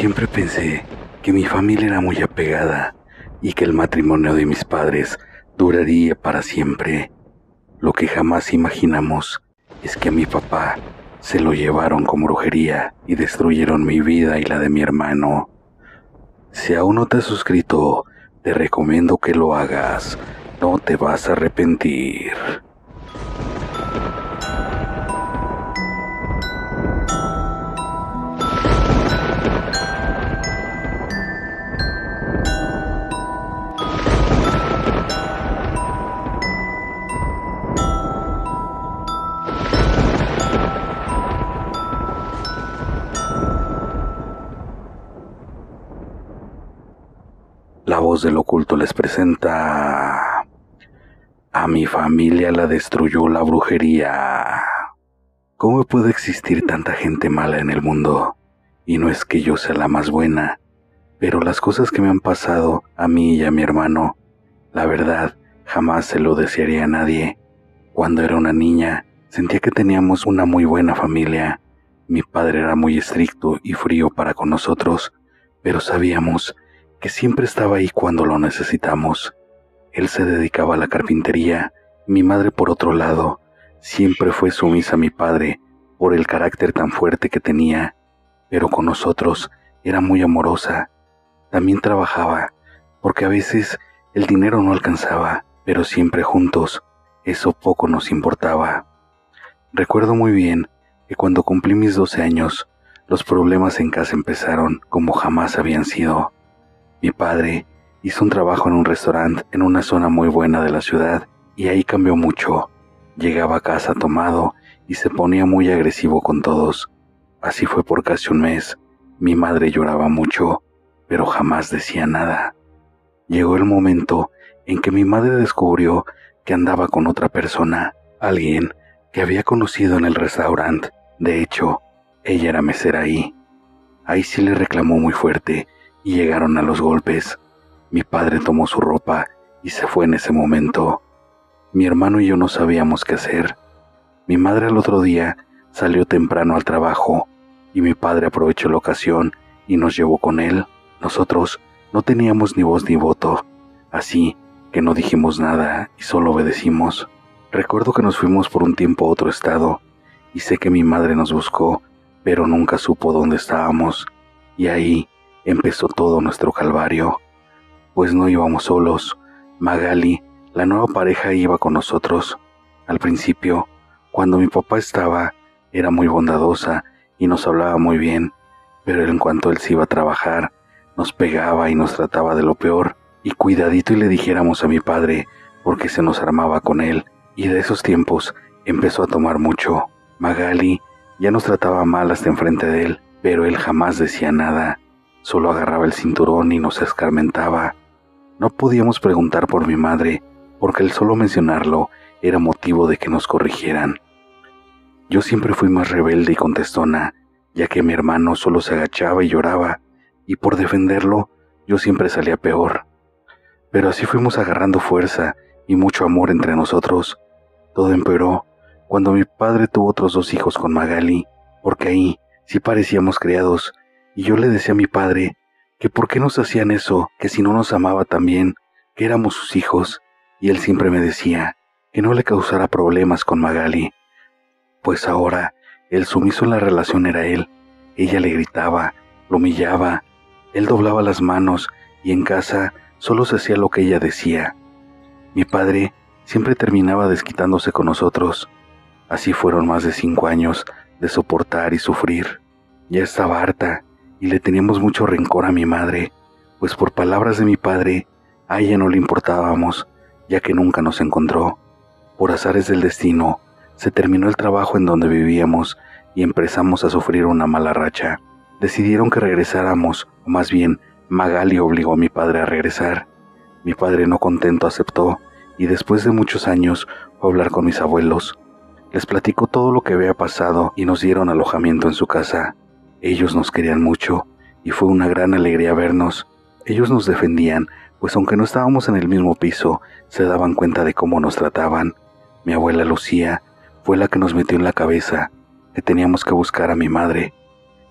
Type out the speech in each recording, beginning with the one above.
Siempre pensé que mi familia era muy apegada y que el matrimonio de mis padres duraría para siempre. Lo que jamás imaginamos es que a mi papá se lo llevaron con brujería y destruyeron mi vida y la de mi hermano. Si aún no te has suscrito, te recomiendo que lo hagas. No te vas a arrepentir. La voz del oculto les presenta... A mi familia la destruyó la brujería. ¿Cómo puede existir tanta gente mala en el mundo? Y no es que yo sea la más buena, pero las cosas que me han pasado a mí y a mi hermano, la verdad, jamás se lo desearía a nadie. Cuando era una niña, sentía que teníamos una muy buena familia. Mi padre era muy estricto y frío para con nosotros, pero sabíamos que siempre estaba ahí cuando lo necesitamos. Él se dedicaba a la carpintería. Mi madre, por otro lado, siempre fue sumisa a mi padre por el carácter tan fuerte que tenía, pero con nosotros era muy amorosa. También trabajaba, porque a veces el dinero no alcanzaba, pero siempre juntos, eso poco nos importaba. Recuerdo muy bien que cuando cumplí mis 12 años, los problemas en casa empezaron como jamás habían sido. Mi padre hizo un trabajo en un restaurante en una zona muy buena de la ciudad y ahí cambió mucho. Llegaba a casa tomado y se ponía muy agresivo con todos. Así fue por casi un mes. Mi madre lloraba mucho, pero jamás decía nada. Llegó el momento en que mi madre descubrió que andaba con otra persona, alguien que había conocido en el restaurante. De hecho, ella era mesera ahí. Ahí sí le reclamó muy fuerte y llegaron a los golpes. Mi padre tomó su ropa y se fue en ese momento. Mi hermano y yo no sabíamos qué hacer. Mi madre al otro día salió temprano al trabajo y mi padre aprovechó la ocasión y nos llevó con él. Nosotros no teníamos ni voz ni voto, así que no dijimos nada y solo obedecimos. Recuerdo que nos fuimos por un tiempo a otro estado y sé que mi madre nos buscó, pero nunca supo dónde estábamos. Y ahí empezó todo nuestro calvario. Pues no íbamos solos. Magali, la nueva pareja, iba con nosotros. Al principio, cuando mi papá estaba, era muy bondadosa y nos hablaba muy bien, pero en cuanto él se iba a trabajar, nos pegaba y nos trataba de lo peor, y cuidadito y le dijéramos a mi padre, porque se nos armaba con él, y de esos tiempos empezó a tomar mucho. Magali ya nos trataba mal hasta enfrente de él, pero él jamás decía nada, solo agarraba el cinturón y nos escarmentaba. No podíamos preguntar por mi madre, porque el solo mencionarlo era motivo de que nos corrigieran. Yo siempre fui más rebelde y contestona, ya que mi hermano solo se agachaba y lloraba, y por defenderlo yo siempre salía peor. Pero así fuimos agarrando fuerza y mucho amor entre nosotros. Todo empeoró cuando mi padre tuvo otros 2 hijos con Magali, porque ahí sí parecíamos criados, y yo le decía a mi padre que por qué nos hacían eso, que si no nos amaba también, que éramos sus hijos, y él siempre me decía que no le causara problemas con Magali. Pues ahora el sumiso en la relación era él. Ella le gritaba, lo humillaba, él doblaba las manos y en casa solo se hacía lo que ella decía. Mi padre siempre terminaba desquitándose con nosotros. Así fueron más de 5 años de soportar y sufrir. Ya estaba harta y le teníamos mucho rencor a mi madre, pues por palabras de mi padre, a ella no le importábamos, ya que nunca nos encontró. Por azares del destino, se terminó el trabajo en donde vivíamos y empezamos a sufrir una mala racha. Decidieron que regresáramos, o más bien, Magali obligó a mi padre a regresar. Mi padre, no contento, aceptó y después de muchos años fue a hablar con mis abuelos. Les platicó todo lo que había pasado y nos dieron alojamiento en su casa. Ellos nos querían mucho y fue una gran alegría vernos. Ellos nos defendían, pues aunque no estábamos en el mismo piso, se daban cuenta de cómo nos trataban. Mi abuela Lucía fue la que nos metió en la cabeza que teníamos que buscar a mi madre.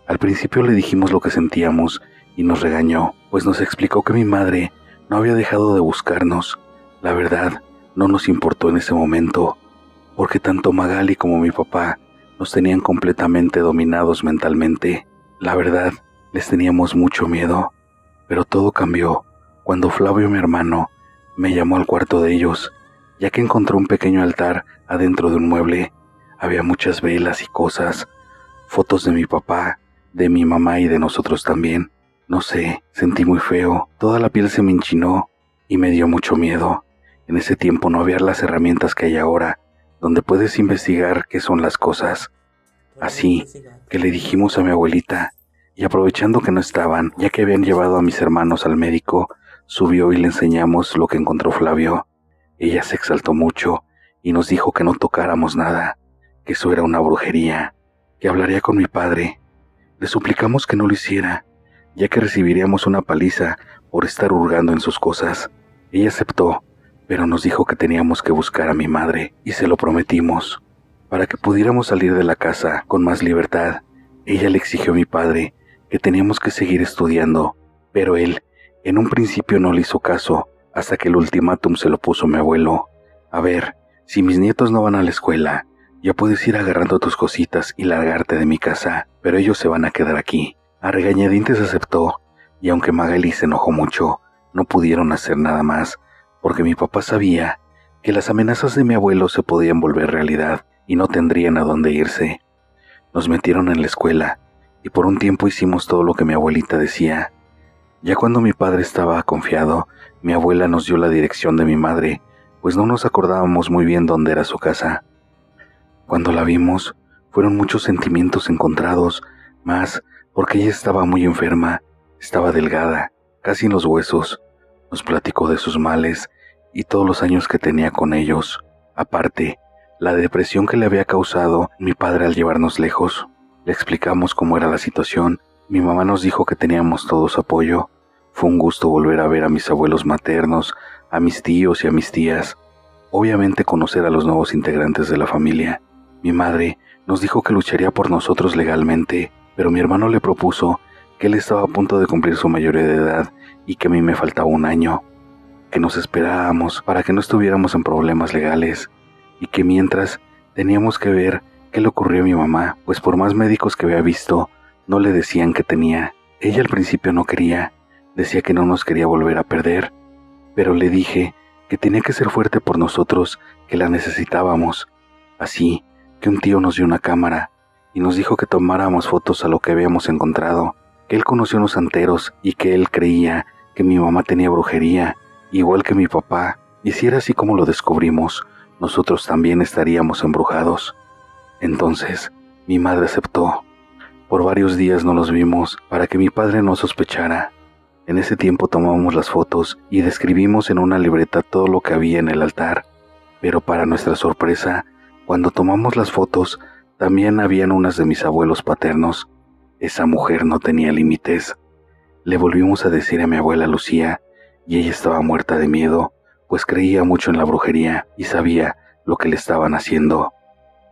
Al principio le dijimos lo que sentíamos y nos regañó, pues nos explicó que mi madre no había dejado de buscarnos. La verdad, no nos importó en ese momento, porque tanto Magali como mi papá nos tenían completamente dominados mentalmente. La verdad, les teníamos mucho miedo, pero todo cambió cuando Flavio, mi hermano, me llamó al cuarto de ellos, ya que encontró un pequeño altar adentro de un mueble. Había muchas velas y cosas, fotos de mi papá, de mi mamá y de nosotros también. No sé, sentí muy feo, toda la piel se me enchinó y me dio mucho miedo. En ese tiempo no había las herramientas que hay ahora, donde puedes investigar qué son las cosas. Así que le dijimos a mi abuelita, y aprovechando que no estaban, ya que habían llevado a mis hermanos al médico, subió y le enseñamos lo que encontró Flavio. Ella se exaltó mucho y nos dijo que no tocáramos nada, que eso era una brujería, que hablaría con mi padre. Le suplicamos que no lo hiciera, ya que recibiríamos una paliza por estar hurgando en sus cosas. Ella aceptó, pero nos dijo que teníamos que buscar a mi madre, y se lo prometimos. Para que pudiéramos salir de la casa con más libertad, ella le exigió a mi padre que teníamos que seguir estudiando, pero él, en un principio no le hizo caso, hasta que el ultimátum se lo puso mi abuelo. A ver, si mis nietos no van a la escuela, ya puedes ir agarrando tus cositas y largarte de mi casa, pero ellos se van a quedar aquí. A regañadientes aceptó, y aunque Magali se enojó mucho, no pudieron hacer nada más, porque mi papá sabía que las amenazas de mi abuelo se podían volver realidad y no tendrían a dónde irse. Nos metieron en la escuela, y por un tiempo hicimos todo lo que mi abuelita decía. Ya cuando mi padre estaba confiado, mi abuela nos dio la dirección de mi madre, pues no nos acordábamos muy bien dónde era su casa. Cuando la vimos, fueron muchos sentimientos encontrados, más porque ella estaba muy enferma, estaba delgada, casi en los huesos. Nos platicó de sus males y todos los años que tenía con ellos. Aparte, la depresión que le había causado mi padre al llevarnos lejos. Le explicamos cómo era la situación. Mi mamá nos dijo que teníamos todo su apoyo. Fue un gusto volver a ver a mis abuelos maternos, a mis tíos y a mis tías. Obviamente conocer a los nuevos integrantes de la familia. Mi madre nos dijo que lucharía por nosotros legalmente, pero mi hermano le propuso que él estaba a punto de cumplir su mayoría de edad y que a mí me faltaba un año, que nos esperábamos para que no estuviéramos en problemas legales, y que mientras teníamos que ver qué le ocurrió a mi mamá, pues por más médicos que había visto, no le decían que tenía. Ella al principio no quería, decía que no nos quería volver a perder, pero le dije que tenía que ser fuerte por nosotros, que la necesitábamos. Así que un tío nos dio una cámara y nos dijo que tomáramos fotos a lo que habíamos encontrado, que él conoció unos santeros y que él creía que mi mamá tenía brujería, igual que mi papá, y si era así como lo descubrimos, nosotros también estaríamos embrujados. Entonces, mi madre aceptó. Por varios días no los vimos para que mi padre no sospechara. En ese tiempo tomamos las fotos y describimos en una libreta todo lo que había en el altar, pero para nuestra sorpresa, cuando tomamos las fotos, también habían unas de mis abuelos paternos. Esa mujer no tenía límites. Le volvimos a decir a mi abuela Lucía, y ella estaba muerta de miedo, pues creía mucho en la brujería y sabía lo que le estaban haciendo.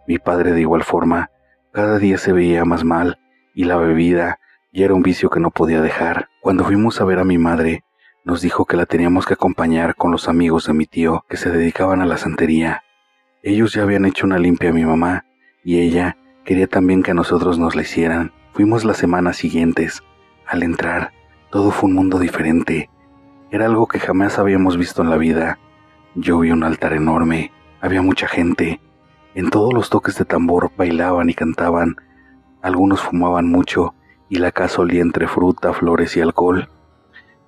Mi padre de igual forma, cada día se veía más mal, y la bebida ya era un vicio que no podía dejar. Cuando fuimos a ver a mi madre, nos dijo que la teníamos que acompañar con los amigos de mi tío que se dedicaban a la santería. Ellos ya habían hecho una limpia a mi mamá, y ella quería también que a nosotros nos la hicieran. Fuimos las semanas siguientes. Al entrar, todo fue un mundo diferente. Era algo que jamás habíamos visto en la vida. Yo vi un altar enorme, había mucha gente. En todos los toques de tambor bailaban y cantaban. Algunos fumaban mucho y la casa olía entre fruta, flores y alcohol.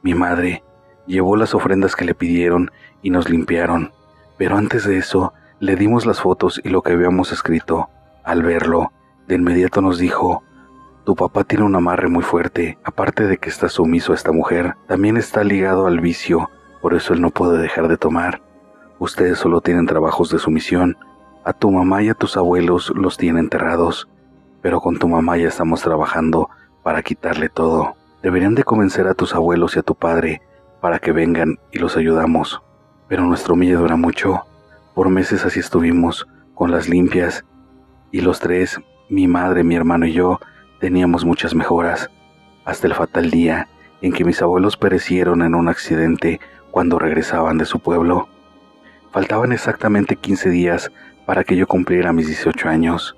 Mi madre llevó las ofrendas que le pidieron y nos limpiaron, pero antes de eso le dimos las fotos y lo que habíamos escrito. Al verlo, de inmediato nos dijo: tu papá tiene un amarre muy fuerte, aparte de que está sumiso a esta mujer, también está ligado al vicio, por eso él no puede dejar de tomar. Ustedes solo tienen trabajos de sumisión. A tu mamá y a tus abuelos los tienen enterrados, pero con tu mamá ya estamos trabajando para quitarle todo. Deberían de convencer a tus abuelos y a tu padre para que vengan y los ayudamos. Pero nuestro miedo era mucho. Por meses así estuvimos, con las limpias, y los tres, mi madre, mi hermano y yo, teníamos muchas mejoras, hasta el fatal día en que mis abuelos perecieron en un accidente cuando regresaban de su pueblo. Faltaban exactamente 15 días para que yo cumpliera mis 18 años.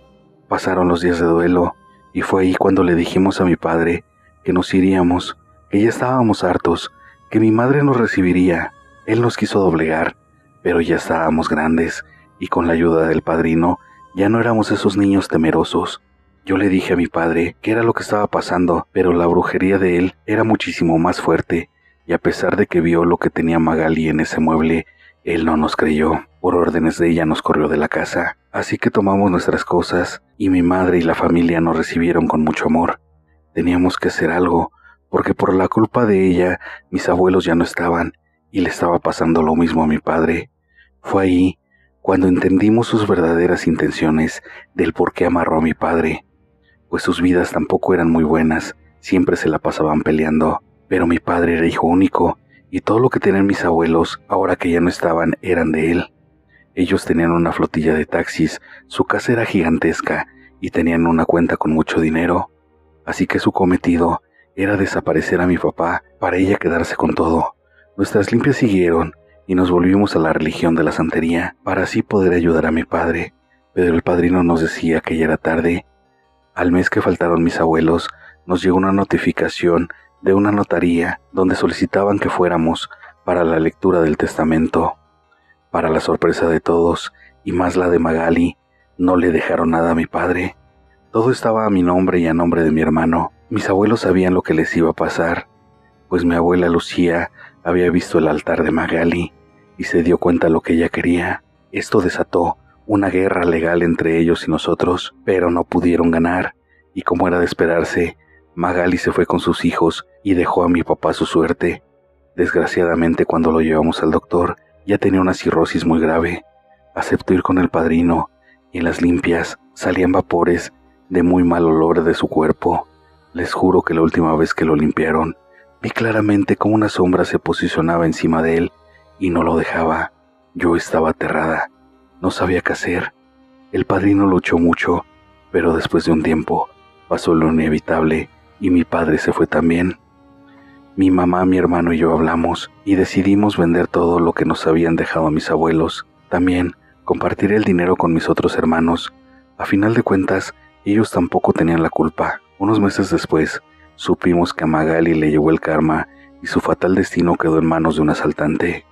Pasaron los días de duelo y fue ahí cuando le dijimos a mi padre que nos iríamos, que ya estábamos hartos, que mi madre nos recibiría. Él nos quiso doblegar, pero ya estábamos grandes y con la ayuda del padrino ya no éramos esos niños temerosos. Yo le dije a mi padre qué era lo que estaba pasando, pero la brujería de él era muchísimo más fuerte y a pesar de que vio lo que tenía Magali en ese mueble, él no nos creyó. Por órdenes de ella nos corrió de la casa. Así que tomamos nuestras cosas y mi madre y la familia nos recibieron con mucho amor. Teníamos que hacer algo, porque por la culpa de ella mis abuelos ya no estaban y le estaba pasando lo mismo a mi padre. Fue ahí cuando entendimos sus verdaderas intenciones del por qué amarró a mi padre, pues sus vidas tampoco eran muy buenas, siempre se la pasaban peleando, pero mi padre era hijo único y todo lo que tenían mis abuelos, ahora que ya no estaban, eran de él. Ellos tenían una flotilla de taxis, su casa era gigantesca y tenían una cuenta con mucho dinero, así que su cometido era desaparecer a mi papá para ella quedarse con todo. Nuestras limpias siguieron y nos volvimos a la religión de la santería para así poder ayudar a mi padre, pero el padrino nos decía que ya era tarde. Al mes que faltaron mis abuelos, nos llegó una notificación de una notaría donde solicitaban que fuéramos para la lectura del testamento. Para la sorpresa de todos, y más la de Magali, no le dejaron nada a mi padre. Todo estaba a mi nombre y a nombre de mi hermano. Mis abuelos sabían lo que les iba a pasar, pues mi abuela Lucía había visto el altar de Magali y se dio cuenta lo que ella quería. Esto desató una guerra legal entre ellos y nosotros, pero no pudieron ganar, y como era de esperarse, Magali se fue con sus hijos y dejó a mi papá su suerte. Desgraciadamente, cuando lo llevamos al doctor, ya tenía una cirrosis muy grave. Aceptó ir con el padrino y en las limpias salían vapores de muy mal olor de su cuerpo. Les juro que la última vez que lo limpiaron, vi claramente cómo una sombra se posicionaba encima de él y no lo dejaba. Yo estaba aterrada, no sabía qué hacer. El padrino luchó mucho, pero después de un tiempo pasó lo inevitable y mi padre se fue también. Mi mamá, mi hermano y yo hablamos y decidimos vender todo lo que nos habían dejado mis abuelos. También compartir el dinero con mis otros hermanos. A final de cuentas, ellos tampoco tenían la culpa. Unos meses después, supimos que a Magali le llegó el karma y su fatal destino quedó en manos de un asaltante.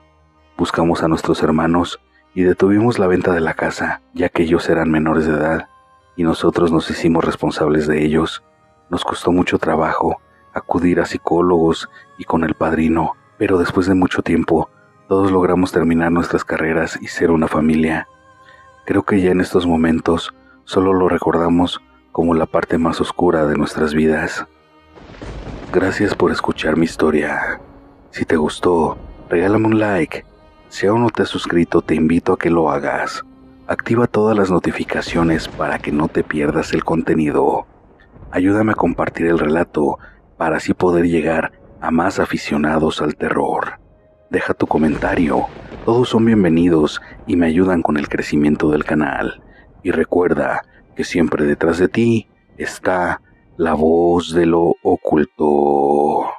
Buscamos a nuestros hermanos y detuvimos la venta de la casa, ya que ellos eran menores de edad, y nosotros nos hicimos responsables de ellos. Nos costó mucho trabajo acudir a psicólogos y con el padrino, pero después de mucho tiempo, todos logramos terminar nuestras carreras y ser una familia. Creo que ya en estos momentos solo lo recordamos como la parte más oscura de nuestras vidas. Gracias por escuchar mi historia. Si te gustó, regálame un like. Si aún no te has suscrito, te invito a que lo hagas. Activa todas las notificaciones para que no te pierdas el contenido. Ayúdame a compartir el relato para así poder llegar a más aficionados al terror. Deja tu comentario, todos son bienvenidos y me ayudan con el crecimiento del canal. Y recuerda que siempre detrás de ti está la voz de lo oculto.